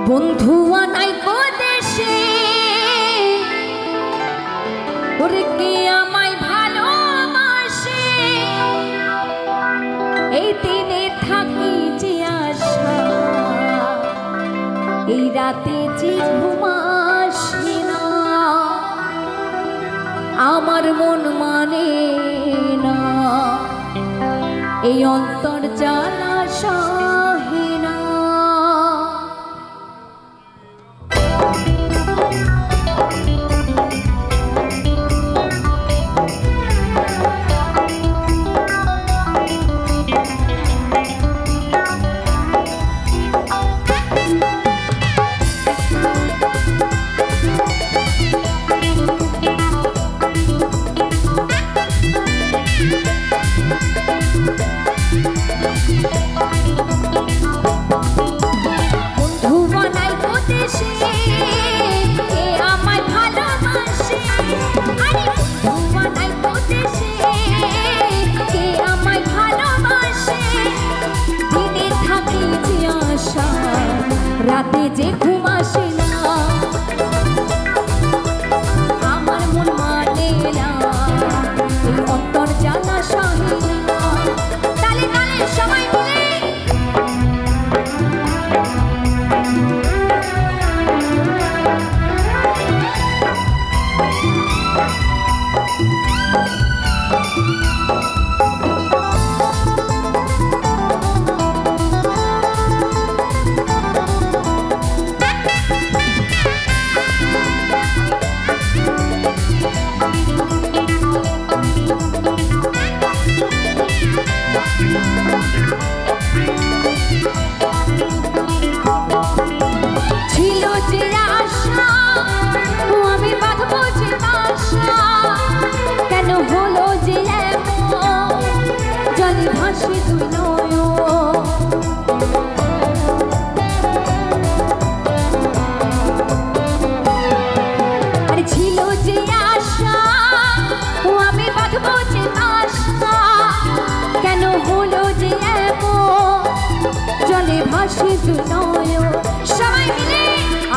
বন্ধু আনাই দেশে ওরে কে আমায় ভালোবাসে এই দিনে থাকি যে আশা এই রাতে যে ঘুম আসে না আমার মন মানে না এই অন্তর জ্বালা সহে না। রাতে যে ঘুম আসে না আমার মন মানে না এই অন্তর জ্বালা সহে না। তালে তালে সবাই মিলে ছিল যে আশা আমি বাঁধবো যে বাসা কেন হলো যে জলে ভাসে তুই নয় আরে ছিল যে আশা আমি বাঁধবো যে বাসা কেন হলো যে জলে ভাসে তুই নয় সবাই মিলে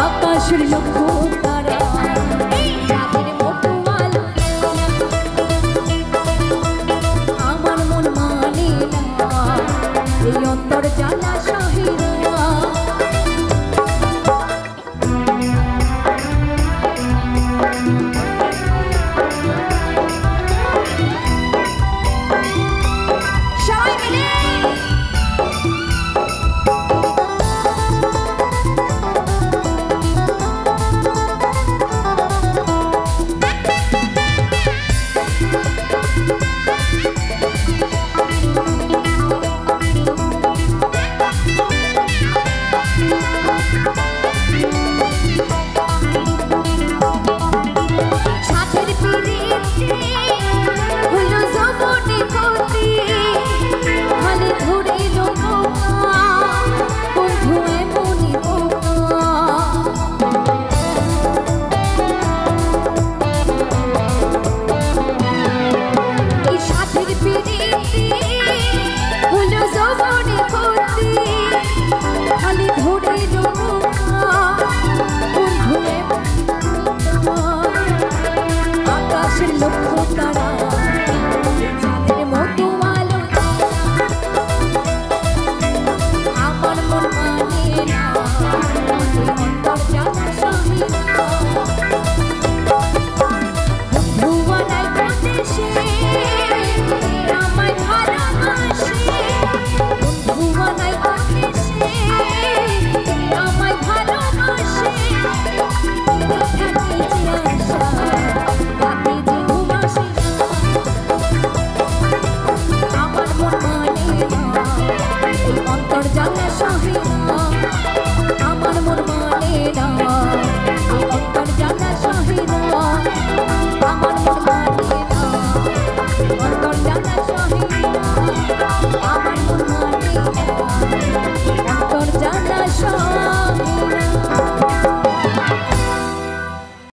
আকাশের লক্ষ্য